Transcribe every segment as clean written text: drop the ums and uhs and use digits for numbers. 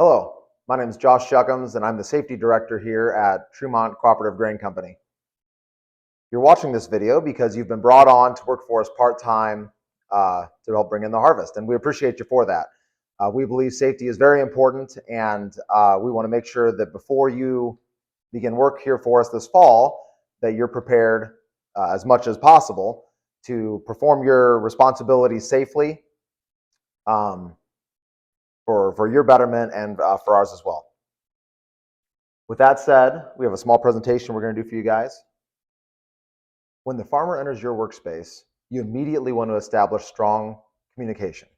Hello, my name is Josh Shuckums, and I'm the safety director here at Tremont Cooperative Grain Company. You're watching this video because you've been brought on to work for us part-time to help bring in the harvest, and we appreciate you for that. We believe safety is very important, and we want to make sure that before you begin work here for us this fall, that you're prepared as much as possible to perform your responsibilities safely for your betterment and for ours as well. With that said, we have a small presentation we're going to do for you guys. When the farmer enters your workspace, you immediately want to establish strong communication.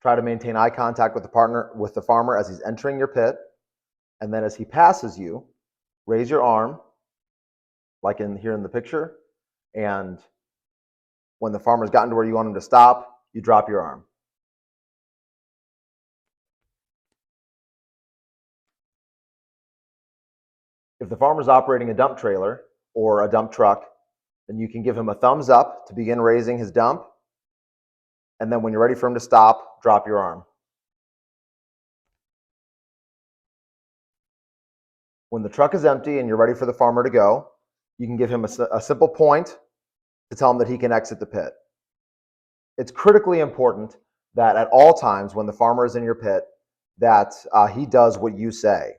Try to maintain eye contact with the farmer as he's entering your pit, and then as he passes you, raise your arm, like here in the picture, and when the farmer's gotten to where you want him to stop, you drop your arm. If the farmer's operating a dump trailer or a dump truck, then you can give him a thumbs up to begin raising his dump. And then when you're ready for him to stop, drop your arm. When the truck is empty and you're ready for the farmer to go, you can give him a simple point to tell him that he can exit the pit. It's critically important that at all times when the farmer is in your pit, that he does what you say.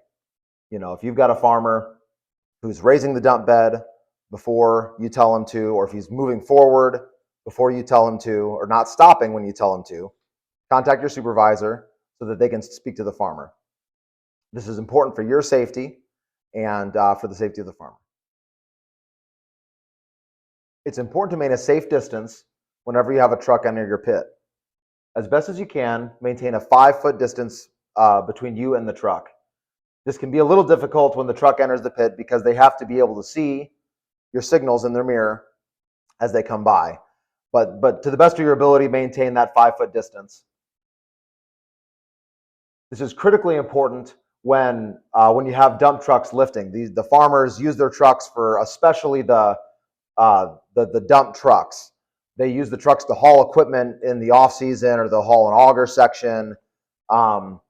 You know, if you've got a farmer who's raising the dump bed before you tell him to, or if he's moving forward before you tell him to, or not stopping when you tell him to, contact your supervisor so that they can speak to the farmer. This is important for your safety and for the safety of the farmer. It's important to maintain a safe distance whenever you have a truck enter your pit. As best as you can, maintain a 5-foot distance between you and the truck. This can be a little difficult when the truck enters the pit because they have to be able to see your signals in their mirror as they come by. But to the best of your ability, maintain that 5-foot distance. This is critically important when you have dump trucks lifting. The farmers use their trucks for, especially the dump trucks. They use the trucks to haul equipment in the off season, or they'll haul an auger section or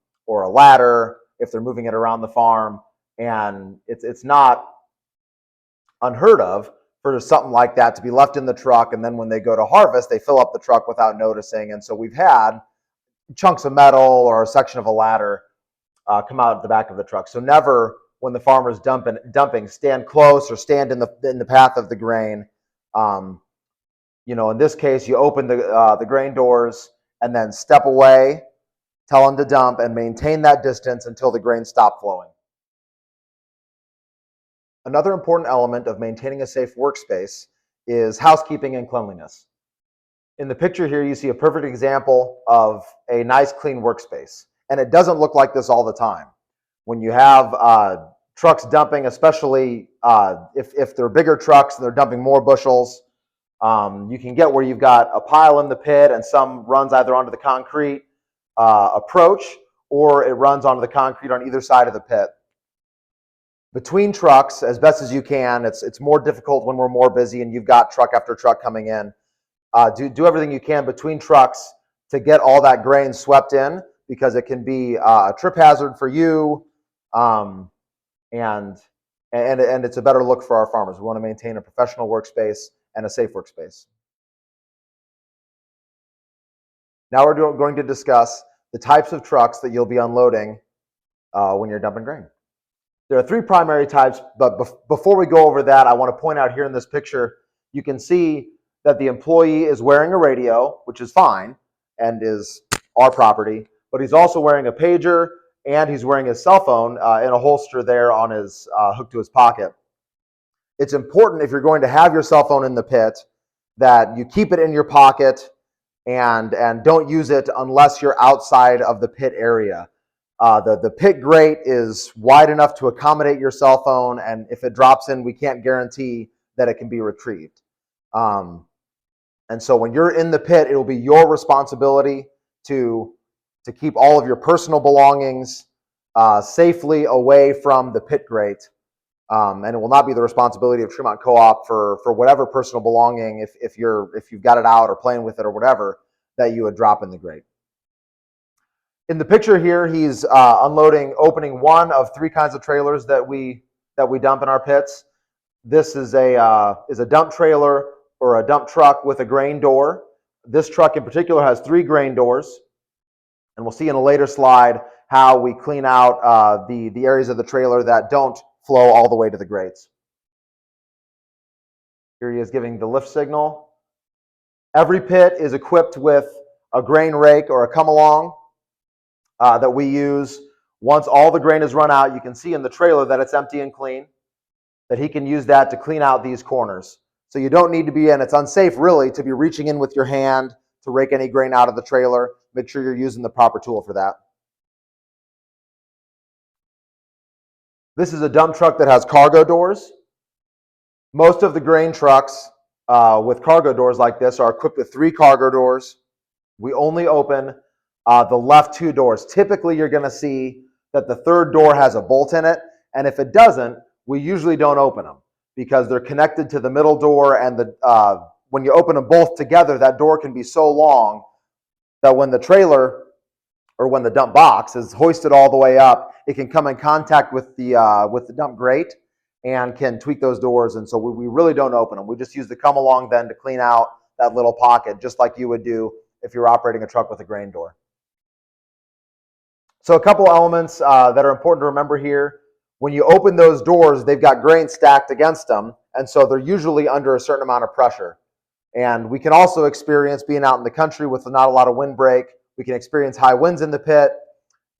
a ladder if they're moving it around the farm. And it's not unheard of for something like that to be left in the truck, and then when they go to harvest, they fill up the truck without noticing. And so we've had chunks of metal or a section of a ladder come out the back of the truck. So never, when the farmer's dumping, stand close or stand in the path of the grain. You know, in this case, you open the grain doors and then step away, tell them to dump, and maintain that distance until the grain stop flowing. Another important element of maintaining a safe workspace is housekeeping and cleanliness. In the picture here, you see a perfect example of a nice, clean workspace. And it doesn't look like this all the time. When you have trucks dumping, especially if they're bigger trucks and they're dumping more bushels, you can get where you've got a pile in the pit and some runs either onto the concrete approach, or it runs onto the concrete on either side of the pit. Between trucks, as best as you can, it's more difficult when we're more busy and you've got truck after truck coming in. Do everything you can between trucks to get all that grain swept in, because it can be a trip hazard for you, and it's a better look for our farmers. We want to maintain a professional workspace and a safe workspace. Now we're going to discuss the types of trucks that you'll be unloading when you're dumping grain. There are 3 primary types, but before we go over that, I want to point out here in this picture, you can see that the employee is wearing a radio, which is fine and is our property, but he's also wearing a pager and he's wearing his cell phone in a holster there on his hooked to his pocket. It's important, if you're going to have your cell phone in the pit, that you keep it in your pocket and don't use it unless you're outside of the pit area. The pit grate is wide enough to accommodate your cell phone, and if it drops in, we can't guarantee that it can be retrieved. And so when you're in the pit, it will be your responsibility to keep all of your personal belongings safely away from the pit grate. And it will not be the responsibility of Tremont Co-op for whatever personal belonging, if you've got it out or playing with it or whatever, that you would drop in the grate. In the picture here, he's opening one of three kinds of trailers that we dump in our pits. This is a dump trailer or a dump truck with a grain door. This truck in particular has 3 grain doors, and we'll see in a later slide how we clean out the areas of the trailer that don't flow all the way to the grates. Here he is giving the lift signal. Every pit is equipped with a grain rake or a come-along that we use. Once all the grain is run out, you can see in the trailer that it's empty and clean, that he can use that to clean out these corners. So you don't need to be, and it's unsafe really, to be reaching in with your hand to rake any grain out of the trailer. Make sure you're using the proper tool for that. This is a dump truck that has cargo doors. Most of the grain trucks with cargo doors like this are equipped with 3 cargo doors. We only open the left 2 doors. Typically, you're going to see that the 3rd door has a bolt in it, and if it doesn't, we usually don't open them because they're connected to the middle door, and when you open them both together, that door can be so long that when the trailer or when the dump box is hoisted all the way up, it can come in contact with the dump grate and can tweak those doors, and so we really don't open them. We just use the come along then to clean out that little pocket, just like you would do if you're operating a truck with a grain door. So a couple elements that are important to remember here. When you open those doors, they've got grain stacked against them, and so they're usually under a certain amount of pressure. And we can also experience, being out in the country with not a lot of windbreak, we can experience high winds in the pit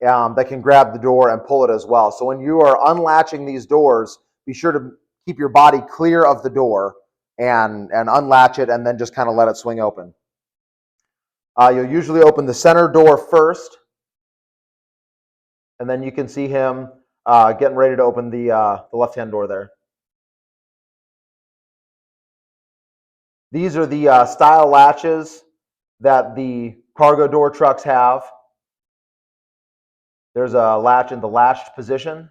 that can grab the door and pull it as well. So when you are unlatching these doors, be sure to keep your body clear of the door and unlatch it and then just kind of let it swing open. You'll usually open the center door first, and then you can see him getting ready to open the left-hand door there. These are the style latches that the cargo door trucks have. There's a latch in the latched position.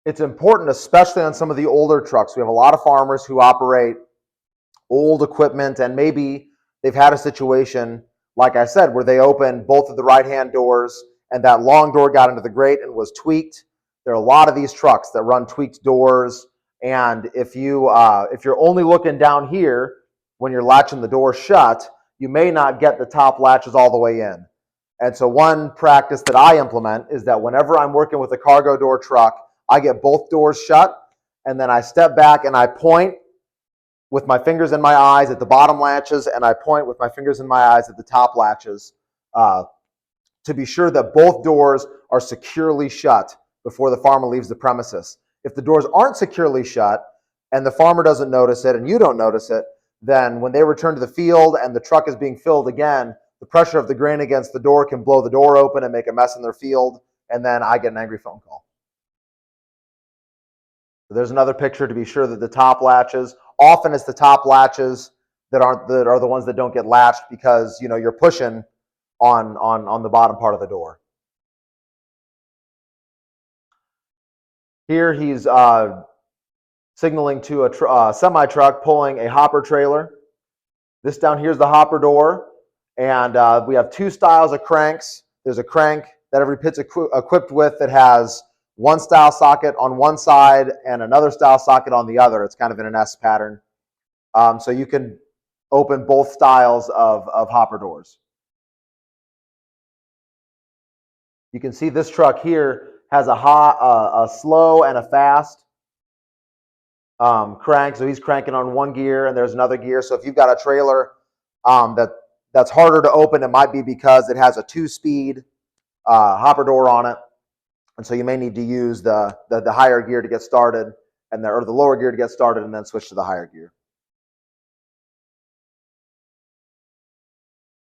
It's important, especially on some of the older trucks. We have a lot of farmers who operate old equipment, and maybe they've had a situation, like I said, where they opened both of the right-hand doors and that long door got into the grate and was tweaked. There are a lot of these trucks that run tweaked doors, and if you're only looking down here when you're latching the door shut, you may not get the top latches all the way in. And so one practice that I implement is that whenever I'm working with a cargo door truck, I get both doors shut, and then I step back and I point with my fingers in my eyes at the bottom latches, and I point with my fingers in my eyes at the top latches to be sure that both doors are securely shut before the farmer leaves the premises. If the doors aren't securely shut and the farmer doesn't notice it and you don't notice it, then when they return to the field and the truck is being filled again, the pressure of the grain against the door can blow the door open and make a mess in their field, and then I get an angry phone call. So there's another picture to be sure that the top latches, often it's the top latches that are the ones that don't get latched because you're pushing on the bottom part of the door. Here he's signaling to a semi-truck pulling a hopper trailer. This down here is the hopper door, and we have 2 styles of cranks. There's a crank that every pit's equipped with that has one style socket on one side and another style socket on the other. It's kind of in an S pattern. So you can open both styles of hopper doors. You can see this truck here has a slow and a fast crank. So he's cranking on one gear and there's another gear. So if you've got a trailer that's harder to open, it might be because it has a 2-speed hopper door on it. And so you may need to use the higher gear to get started or the lower gear to get started and then switch to the higher gear.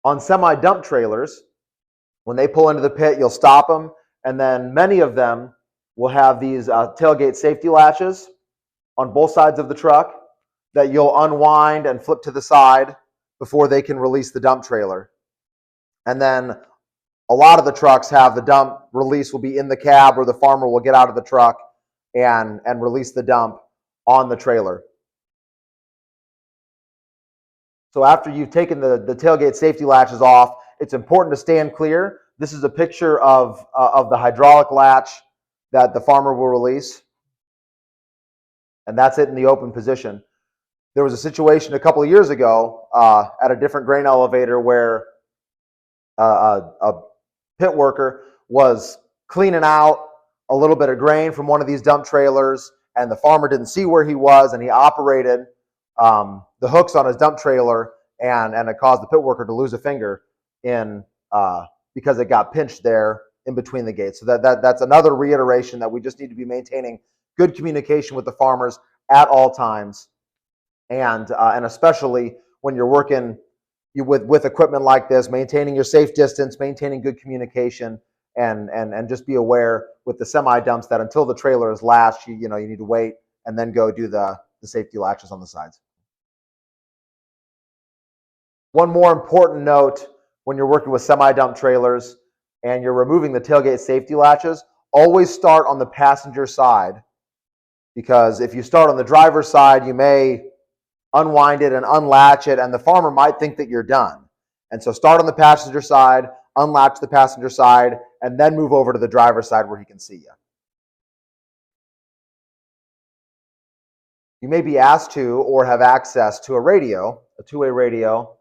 On semi-dump trailers, when they pull into the pit, you'll stop them, and then many of them will have these tailgate safety latches on both sides of the truck that you'll unwind and flip to the side before they can release the dump trailer. And then a lot of the trucks have the dump release will be in the cab, or the farmer will get out of the truck and release the dump on the trailer. So after you've taken the tailgate safety latches off, it's important to stand clear. This is a picture of the hydraulic latch that the farmer will release, and that's it in the open position. There was a situation a couple of years ago at a different grain elevator where a pit worker was cleaning out a little bit of grain from one of these dump trailers, and the farmer didn't see where he was, and he operated the hooks on his dump trailer, and it caused the pit worker to lose a finger in because it got pinched there in between the gates. So that's another reiteration that we just need to be maintaining good communication with the farmers at all times, and especially when you're working with equipment like this, maintaining your safe distance, maintaining good communication, and just be aware with the semi dumps that until the trailer is latched, you need to wait and then go do the safety latches on the sides. One more important note when you're working with semi-dump trailers and you're removing the tailgate safety latches, always start on the passenger side, because if you start on the driver's side, you may unwind it and unlatch it, and the farmer might think that you're done. And so start on the passenger side, unlatch the passenger side, and then move over to the driver's side where he can see you. You may be asked to or have access to a radio, a two-way radio,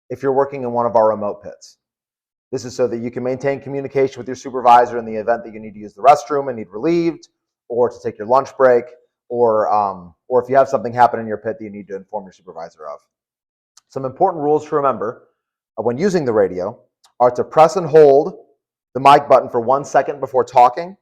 if you're working in one of our remote pits. This is so that you can maintain communication with your supervisor in the event that you need to use the restroom and need relieved, or to take your lunch break, or if you have something happen in your pit that you need to inform your supervisor of. Some important rules to remember when using the radio are to press and hold the mic button for 1 second before talking,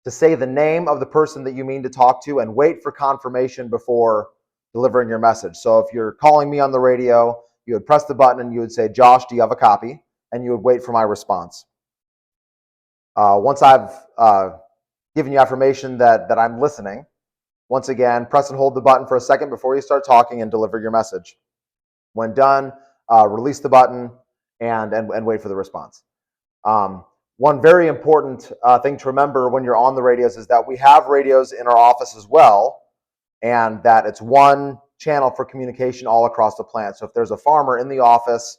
to say the name of the person that you mean to talk to, and wait for confirmation before delivering your message. So if you're calling me on the radio, you would press the button and you would say, "Josh, do you have a copy?" And you would wait for my response. Once I've given you affirmation that I'm listening, once again, press and hold the button for a second before you start talking and deliver your message. When done, release the button and wait for the response. One very important thing to remember when you're on the radios is that we have radios in our office as well, and that it's one channel for communication all across the plant. So if there's a farmer in the office,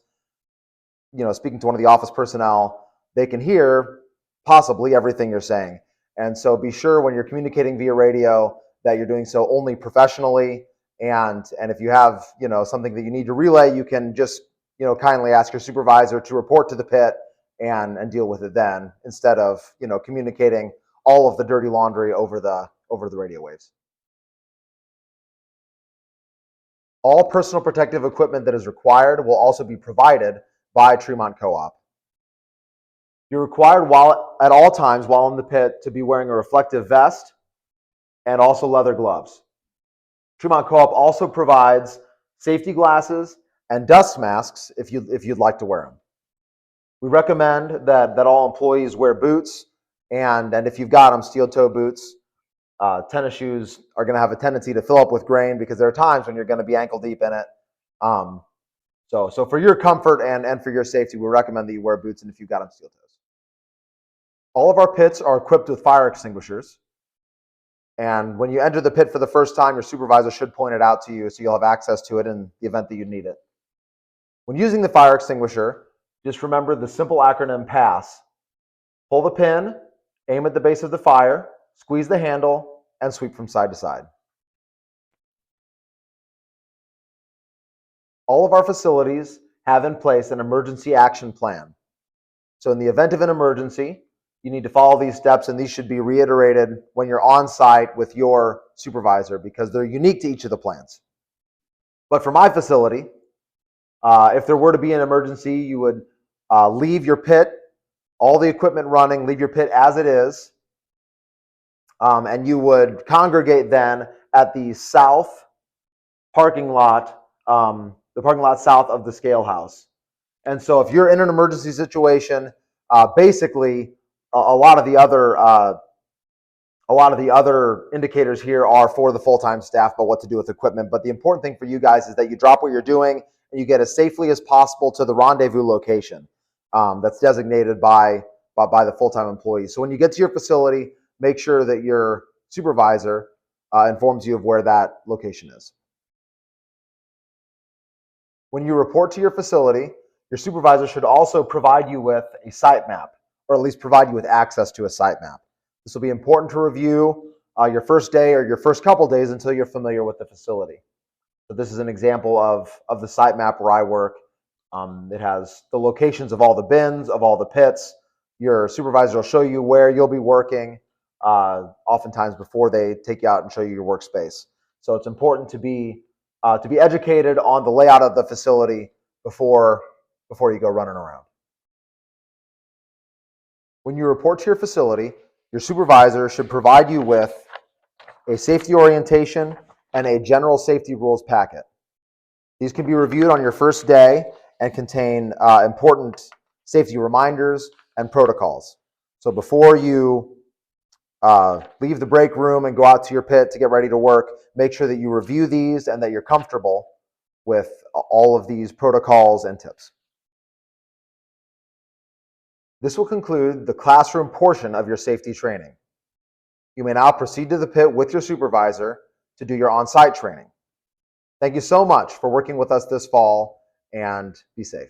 speaking to one of the office personnel, they can hear possibly everything you're saying. And so be sure when you're communicating via radio that you're doing so only professionally. And if you have, something that you need to relay, you can just, kindly ask your supervisor to report to the pit and deal with it then, instead of, communicating all of the dirty laundry over the radio waves. All personal protective equipment that is required will also be provided by Tremont Co-op. You're required at all times while in the pit to be wearing a reflective vest and also leather gloves. Tremont Co-op also provides safety glasses and dust masks if you'd like to wear them. We recommend that all employees wear boots, and if you've got them, steel toe boots. Tennis shoes are going to have a tendency to fill up with grain because there are times when you're going to be ankle deep in it. So for your comfort and for your safety, we recommend that you wear boots, and if you've got them, steel toes. All of our pits are equipped with fire extinguishers. And when you enter the pit for the first time, your supervisor should point it out to you so you'll have access to it in the event that you need it. When using the fire extinguisher, just remember the simple acronym PASS. Pull the pin, aim at the base of the fire, squeeze the handle, and sweep from side to side. All of our facilities have in place an emergency action plan. So in the event of an emergency, you need to follow these steps, and these should be reiterated when you're on site with your supervisor because they're unique to each of the plants. But for my facility, if there were to be an emergency, you would leave your pit, all the equipment running, leave your pit as it is, and you would congregate then at the south parking lot, the parking lot south of the scale house. And so if you're in an emergency situation, basically a lot of the other indicators here are for the full-time staff about what to do with equipment. But the important thing for you guys is that you drop what you're doing and you get as safely as possible to the rendezvous location that's designated by the full-time employees. So when you get to your facility, make sure that your supervisor informs you of where that location is. When you report to your facility, your supervisor should also provide you with a site map, or at least provide you with access to a site map. This will be important to review your first day or your first couple days until you're familiar with the facility. So this is an example of the site map where I work. It has the locations of all the bins, of all the pits. Your supervisor will show you where you'll be working, oftentimes before they take you out and show you your workspace. So it's important to be educated on the layout of the facility before you go running around. When you report to your facility, your supervisor should provide you with a safety orientation and a general safety rules packet. These can be reviewed on your first day and contain important safety reminders and protocols. So before you leave the break room and go out to your pit to get ready to work, make sure that you review these and that you're comfortable with all of these protocols and tips. This will conclude the classroom portion of your safety training. You may now proceed to the pit with your supervisor to do your on-site training. Thank you so much for working with us this fall, and be safe.